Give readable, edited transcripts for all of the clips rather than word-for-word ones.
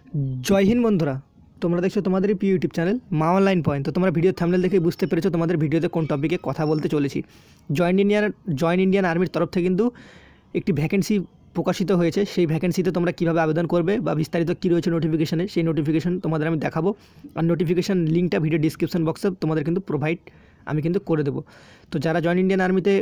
जय हिंद बंधुरा তোমরা দেখছো তোমাদের প্রিয় ইউটিউব চ্যানেল মা অনলাইন পয়েন্ট। তো তোমরা ভিডিও থাম্বনেল দেখে বুঝতে পেরেছো তোমাদের ভিডিওতে কোন টপিকে কথা বলতে চলেছি। জয়েন্ট ইন্ডিয়ান আর্মির তরফ থেকে কিন্তু একটি ভ্যাকেন্সি প্রকাশিত হয়েছে। সেই ভ্যাকেন্সিতে তোমরা কীভাবে আবেদন করবে বা বিস্তারিত কী রয়েছে নোটিফিকেশানে, সেই নোটিফিকেশান তোমাদের আমি দেখাবো। আর নোটিফিকেশান লিঙ্কটা ভিডিও ডিসক্রিপশন বক্সে তোমাদের কিন্তু প্রোভাইড আমি কিন্তু করে দেবো। তো যারা জয়েন্ট ইন্ডিয়ান আর্মিতে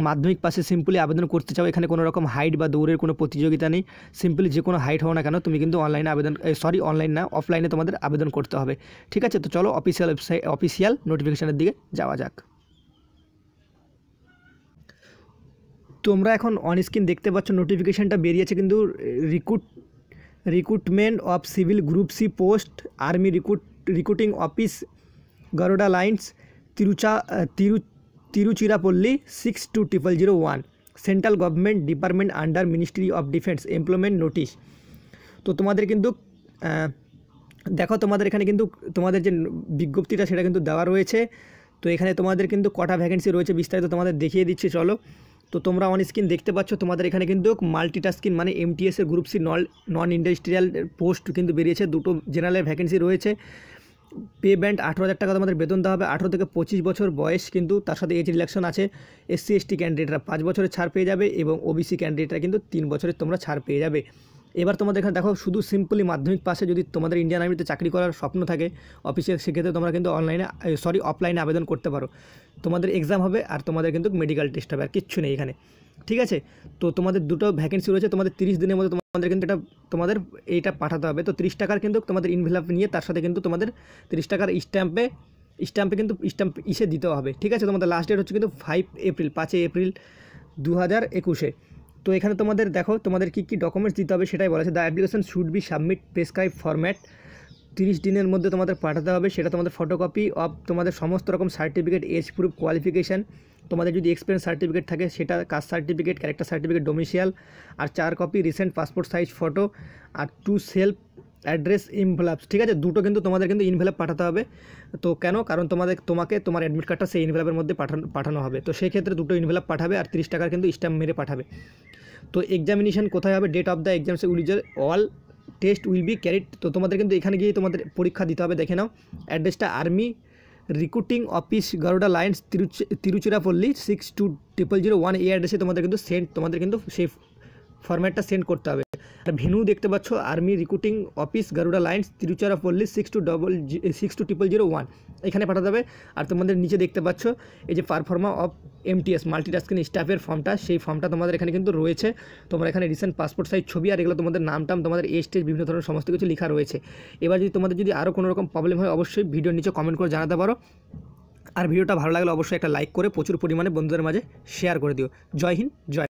মাধ্যমিক পাশে সিম্পলি আবেদন করতে চাও, এখানে কোনো রকম হাইট বা দৌড়ের কোনো প্রতিযোগিতা নেই। সিম্পলি যে কোনো হাইট হও না কেন তুমি কিন্তু অনলাইনে অফলাইনে তোমাদের আবেদন করতে হবে। ঠিক আছে, তো চলো অফিসিয়াল নোটিফিকেশানের দিকে যাওয়া যাক। তোমরা এখন অন স্ক্রিন দেখতে পাচ্ছ নোটিফিকেশানটা বেরিয়েছে কিন্তু recruitment of civil group C post army recruiting office Garuda lines Tiruchirappalli 620001 central government department under ministry of defence employment notice. তো তোমাদের কিন্তু দেখো তোমাদের এখানে কিন্তু তোমাদের যে বিজ্ঞপ্তিটা সেটা কিন্তু দেওয়া রয়েছে। তো এখানে তোমাদের কিন্তু কটা ভ্যাকেন্সি রয়েছে বিস্তারিত তোমাদের দেখিয়ে দিচ্ছি চলো। তো তোমরা অন স্ক্রিন দেখতে পাচ্ছ তোমাদের এখানে কিন্তু মাল্টিটাস্কিং মানে এমটিএসের group C non industrial post কিন্তু বেরিয়েছে। দুটো জেনারেলের ভ্যাকেন্সি রয়েছে। পে ব্যান্ড 18,000 টাকা তোমাদের বেতন দেওয়া হবে। 18 থেকে 25 বছর বয়স, কিন্তু তার সাথে এজ রিল্যাকশন আছে। SC ST ক্যান্ডিডেটরা 5 বছরের ছাড় পেয়ে যাবে এবং OBC ক্যান্ডিডেটরা কিন্তু 3 বছরের তোমরা ছাড় পেয়ে যাবে। এবার তোমাদের এখানে দেখো শুধু সিম্পলি মাধ্যমিক পাশে যদি তোমাদের ইন্ডিয়ান আর্মিতে চাকরি করার স্বপ্ন থাকে অফিসে, সেক্ষেত্রে তোমরা কিন্তু অফলাইনে আবেদন করতে পারো। তোমাদের এক্সাম হবে আর তোমাদের কিন্তু মেডিকেল টেস্ট হবে, আর কিচ্ছু নেই এখানে। ঠিক আছে, তো তোমাদের দুটো ভ্যাকেন্সি রয়েছে। তোমাদের 30 দিনের মধ্যে তোমাদের কিন্তু এইটা পাঠাতে হবে। তো 30 টাকার কিন্তু তোমাদের ইনভেলপ নিয়ে তার সাথে কিন্তু তোমাদের 30 টাকার স্ট্যাম্পে কিন্তু ইসে দিতে হবে। ঠিক আছে, তোমাদের লাস্ট ডেট হচ্ছে কিন্তু 5 এপ্রিল 2021। তো এখানে তোমাদের দেখো তোমাদের কী ডকুমেন্টস দিতে হবে সেটাই বলা আছে। The application should be submit prescribe format 30 দিনের মধ্যে তোমাদের পাঠাতে হবে। সেটা তোমাদের ফটোকপি অফ তোমাদের সমস্ত রকম সার্টিফিকেট, এজ প্রুফ, কোয়ালিফিকেশান, তোমাদের যদি এক্সপিরিয়েন্স সার্টিফিকেট থাকে সেটা, caste certificate, character certificate, domicile, আর 4 copy recent passport size photo, আর 2 সেলফ অ্যাড্রেস ইনভেলপস। ঠিক আছে, দুটো কিন্তু তোমাদের কিন্তু ইনভেলপ পাঠাতে হবে। তো কেন? কারণ তোমাকে তোমার অ্যাডমিট কার্ডটা সেই ইনভেলপের মধ্যে পাঠানো হবে। তো সেই ক্ষেত্রে দুটো ইনভেলপ পাঠাবে আর 30 টাকার কিন্তু স্ট্যাম্প মেরে পাঠাবে। তো এক্সামিনেশন কোথায় হবে? Date of the exams all test will be carried. তো তোমাদের কিন্তু এখানে গিয়ে তোমাদের পরীক্ষা দিতে হবে। দেখে নাও অ্যাড্রেসটা army recruiting office Garuda lines Tiruchirappalli 620001 এই অ্যাড্রেসে তোমাদের কিন্তু সেই ফরম্যাটটা সেন্ড করতে হবে। আর ভেনু দেখতে পাচ্ছ army recruiting office Garuda lines Tiruchirappalli 620001 এখানে পাঠাতে হবে। আর তোমাদের নিচে দেখতে পাচ্ছ এই যে পারফর্মা অফ MTS মাল্টিটাস্কিং স্টাফের ফর্মটা, সেই ফর্মটা তোমাদের এখানে কিন্তু রয়েছে। তোমরা এখানে রিসেন্ট পাসপোর্ট সাইজ ছবি আর এগুলো তোমাদের নামটাম, তোমাদের এজ টেজ, বিভিন্ন ধরনের সমস্ত কিছু লেখা রয়েছে। এবার তোমাদের যদি আরও কোনো রকম প্রবলেম হয় অবশ্যই ভিডিওর নিচে কমেন্ট করে জানাতে পারো। আর ভিডিওটা ভালো লাগলে অবশ্যই একটা লাইক করে প্রচুর পরিমাণে বন্ধুদের মাঝে শেয়ার করে দিও। জয় হিন্দ, জয়।